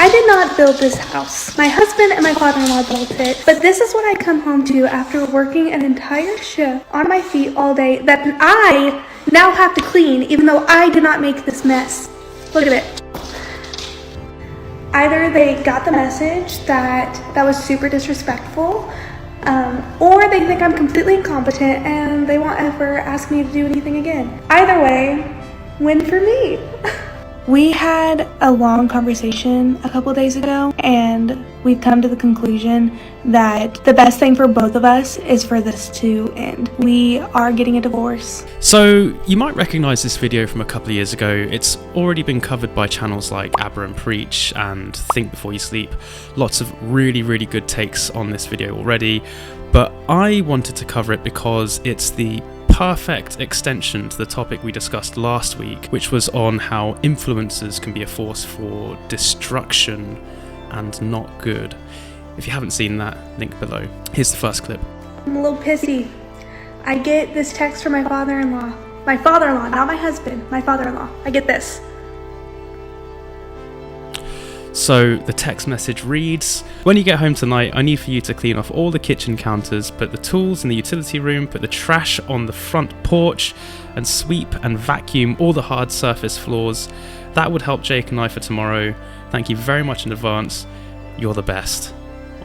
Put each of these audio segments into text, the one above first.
I did not build this house. My husband and my father-in-law built it, but this is what I come home to after working an entire shift on my feet all day that I now have to clean, even though I did not make this mess. Look at it. Either they got the message that was super disrespectful, or they think I'm completely incompetent and they won't ever ask me to do anything again. Either way, win for me. We had a long conversation a couple days ago, and we've come to the conclusion that the best thing for both of us is for this to end. We are getting a divorce. So you might recognize this video from a couple of years ago. It's already been covered by channels like Abba and Preach and Think Before You Sleep. Lots of really, really good takes on this video already, but I wanted to cover it because it's the perfect extension to the topic we discussed last week, which was on how influencers can be a force for destruction and not good. If you haven't seen that, link below. Here's the first clip. I'm a little pissy. I get this text from my father-in-law. My father-in-law, not my husband, my father-in-law. I get this. So the text message reads, "When you get home tonight, I need for you to clean off all the kitchen counters, put the tools in the utility room, put the trash on the front porch, and sweep and vacuum all the hard surface floors. That would help Jake and I for tomorrow. Thank you very much in advance. You're the best.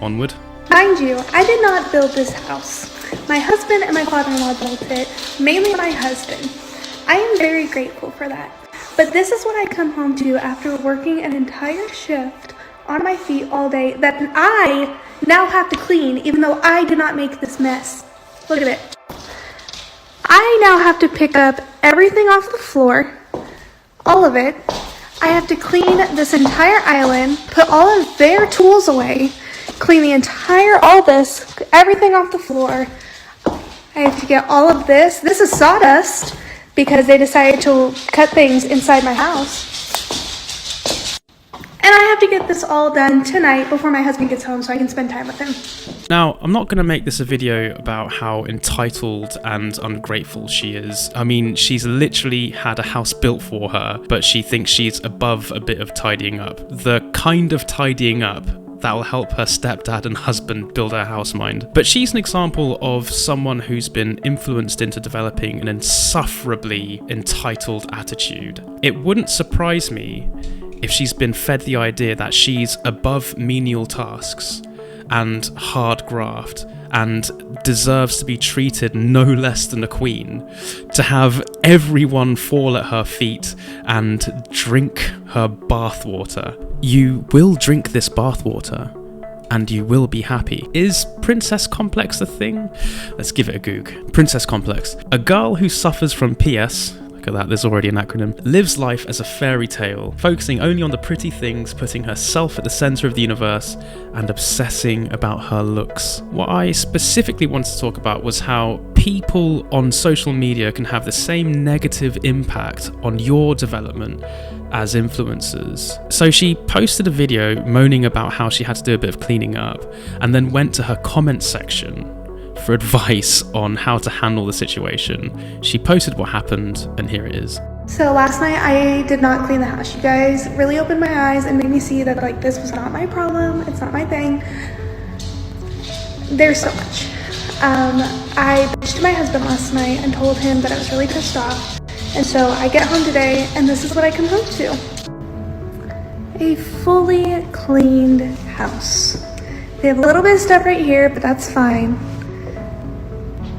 Onward." Mind you, I did not build this house. My husband and my father-in-law built it, mainly my husband. I am very grateful for that. But this is what I come home to after working an entire shift on my feet all day that I now have to clean, even though I did not make this mess. Look at it. I now have to pick up everything off the floor, all of it. I have to clean this entire island, put all of their tools away, clean the entire, all this, everything off the floor. I have to get all of this. This is sawdust, because they decided to cut things inside my house. And I have to get this all done tonight before my husband gets home so I can spend time with him. Now, I'm not going to make this a video about how entitled and ungrateful she is. I mean, she's literally had a house built for her, but she thinks she's above a bit of tidying up. The kind of tidying up that will help her stepdad and husband build her house mind. But she's an example of someone who's been influenced into developing an insufferably entitled attitude. It wouldn't surprise me if she's been fed the idea that she's above menial tasks and hard graft and deserves to be treated no less than a queen, to have everyone fall at her feet and drink her bathwater. You will drink this bathwater and you will be happy. Is princess complex a thing? Let's give it a goog. Princess complex. A girl who suffers from PS, look at that, there's already an acronym, lives life as a fairy tale, focusing only on the pretty things, putting herself at the center of the universe, and obsessing about her looks. What I specifically wanted to talk about was how people on social media can have the same negative impact on your development as influencers. So she posted a video moaning about how she had to do a bit of cleaning up, and then went to her comment section for advice on how to handle the situation. She posted what happened, and here it is. So last night I did not clean the house. You guys really opened my eyes and made me see that like this was not my problem. It's not my thing. There's so much. I bitched to my husband last night and told him that I was really pissed off. And so I get home today and this is what I come home to. A fully cleaned house. They have a little bit of stuff right here, but that's fine.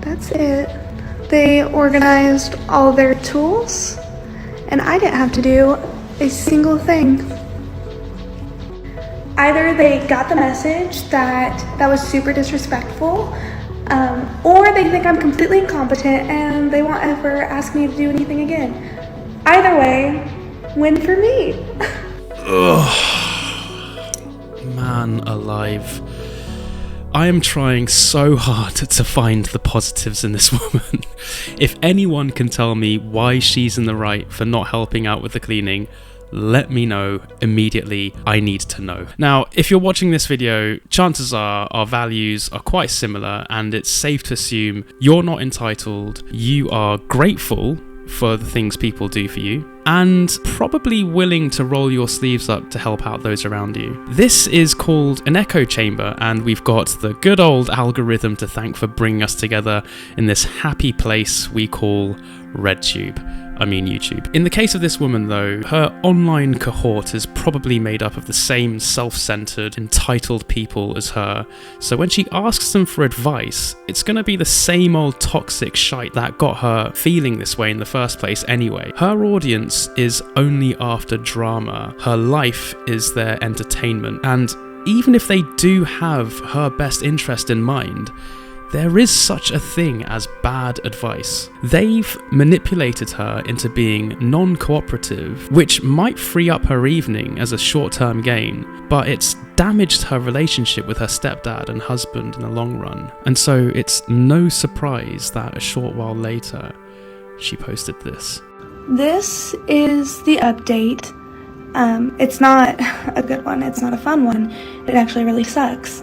That's it. They organized all their tools and I didn't have to do a single thing. Either they got the message that was super disrespectful, or they think I'm completely incompetent and they won't ever ask me to do anything again. Either way, win for me. Ugh. Man alive. I am trying so hard to find the positives in this woman. If anyone can tell me why she's in the right for not helping out with the cleaning, let me know immediately. I need to know. Now, if you're watching this video, chances are our values are quite similar, and it's safe to assume you're not entitled, you are grateful for the things people do for you, and probably willing to roll your sleeves up to help out those around you. This is called an echo chamber, and we've got the good old algorithm to thank for bringing us together in this happy place we call YouTube. In the case of this woman though, her online cohort is probably made up of the same self-centered, entitled people as her, so when she asks them for advice, it's gonna be the same old toxic shite that got her feeling this way in the first place anyway. Her audience is only after drama, her life is their entertainment, and even if they do have her best interest in mind, there is such a thing as bad advice. They've manipulated her into being non-cooperative, which might free up her evening as a short-term gain, but it's damaged her relationship with her stepdad and husband in the long run. And so it's no surprise that a short while later, she posted this. This is the update. It's not a good one. It's not a fun one. It actually really sucks.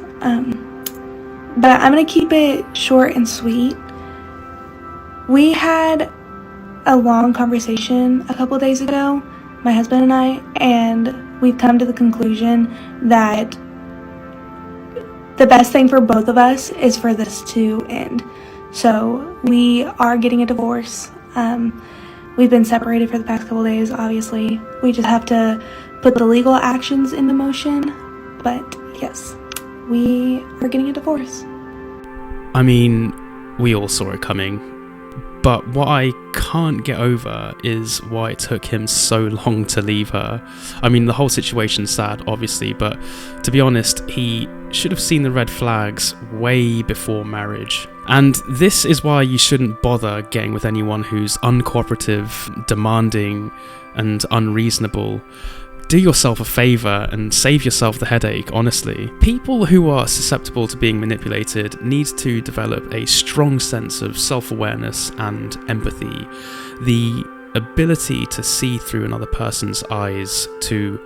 But I'm going to keep it short and sweet. We had a long conversation a couple days ago, my husband and I, and we've come to the conclusion that the best thing for both of us is for this to end. So we are getting a divorce. We've been separated for the past couple days, obviously. We just have to put the legal actions into motion. But yes, we are getting a divorce. I mean, we all saw it coming, but what I can't get over is why it took him so long to leave her. I mean, the whole situation's sad, obviously, but to be honest, he should have seen the red flags way before marriage. And this is why you shouldn't bother getting with anyone who's uncooperative, demanding, and unreasonable. Do yourself a favour and save yourself the headache, honestly. People who are susceptible to being manipulated need to develop a strong sense of self-awareness and empathy. The ability to see through another person's eyes, to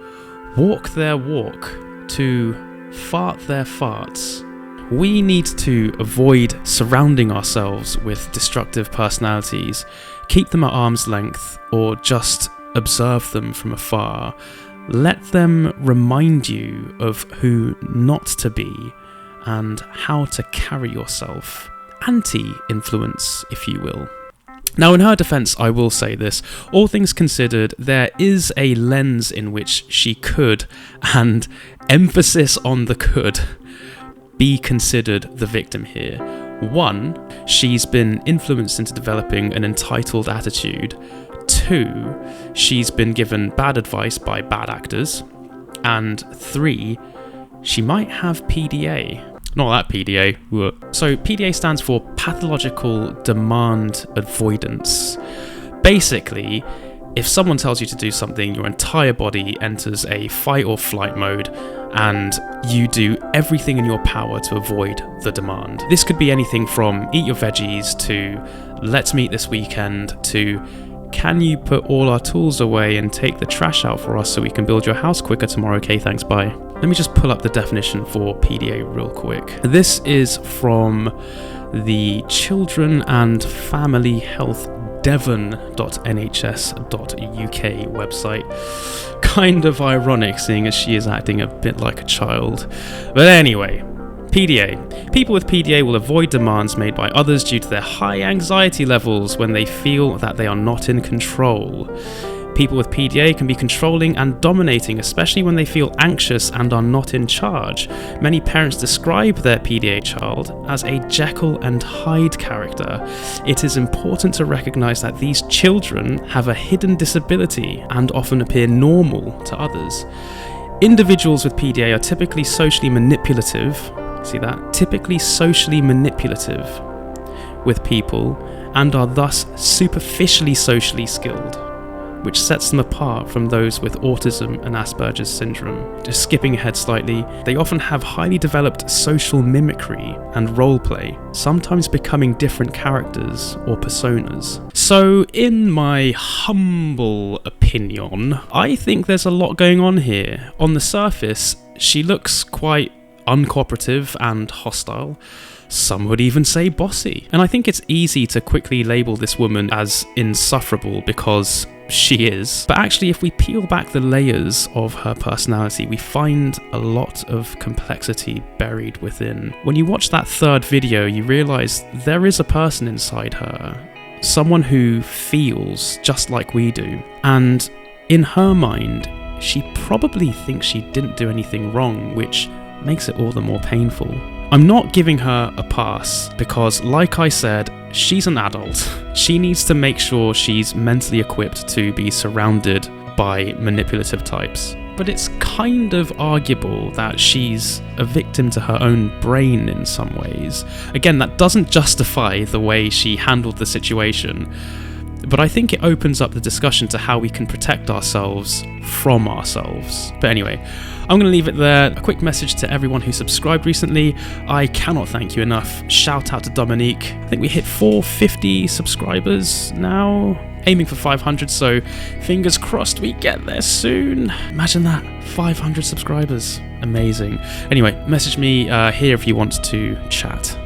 walk their walk, to fart their farts. We need to avoid surrounding ourselves with destructive personalities, keep them at arm's length, or just observe them from afar. Let them remind you of who not to be and how to carry yourself. Anti-influence, if you will. Now, in her defense, I will say this. All things considered, there is a lens in which she could, and emphasis on the could, be considered the victim here. One, she's been influenced into developing an entitled attitude. Two, she's been given bad advice by bad actors. And three, she might have PDA. Not that PDA. So PDA stands for Pathological Demand Avoidance. Basically, if someone tells you to do something, your entire body enters a fight or flight mode, and you do everything in your power to avoid the demand. This could be anything from eat your veggies to let's meet this weekend to can you put all our tools away and take the trash out for us so we can build your house quicker tomorrow? Okay, thanks, bye. Let me just pull up the definition for PDA real quick. This is from the Children and Family Health devon.nhs.uk website. Kind of ironic, seeing as she is acting a bit like a child. But anyway, PDA. People with PDA will avoid demands made by others due to their high anxiety levels when they feel that they are not in control. People with PDA can be controlling and dominating, especially when they feel anxious and are not in charge. Many parents describe their PDA child as a Jekyll and Hyde character. It is important to recognize that these children have a hidden disability and often appear normal to others. Individuals with PDA are typically socially manipulative. See that? Typically socially manipulative with people and are thus superficially socially skilled, which sets them apart from those with autism and Asperger's syndrome. Just skipping ahead slightly, they often have highly developed social mimicry and roleplay, sometimes becoming different characters or personas. So, in my humble opinion, I think there's a lot going on here. On the surface, she looks quite uncooperative and hostile. Some would even say bossy. And I think it's easy to quickly label this woman as insufferable because she is. But actually, if we peel back the layers of her personality, we find a lot of complexity buried within. When you watch that third video, you realize there is a person inside her. Someone who feels just like we do. And in her mind, she probably thinks she didn't do anything wrong, which makes it all the more painful. I'm not giving her a pass because, like I said, she's an adult. She needs to make sure she's mentally equipped to be surrounded by manipulative types. But it's kind of arguable that she's a victim to her own brain in some ways. Again, that doesn't justify the way she handled the situation, but I think it opens up the discussion to how we can protect ourselves from ourselves. But anyway, I'm going to leave it there. A quick message to everyone who subscribed recently. I cannot thank you enough. Shout out to Dominique. I think we hit 450 subscribers now. Aiming for 500, so fingers crossed we get there soon. Imagine that, 500 subscribers. Amazing. Anyway, message me here if you want to chat.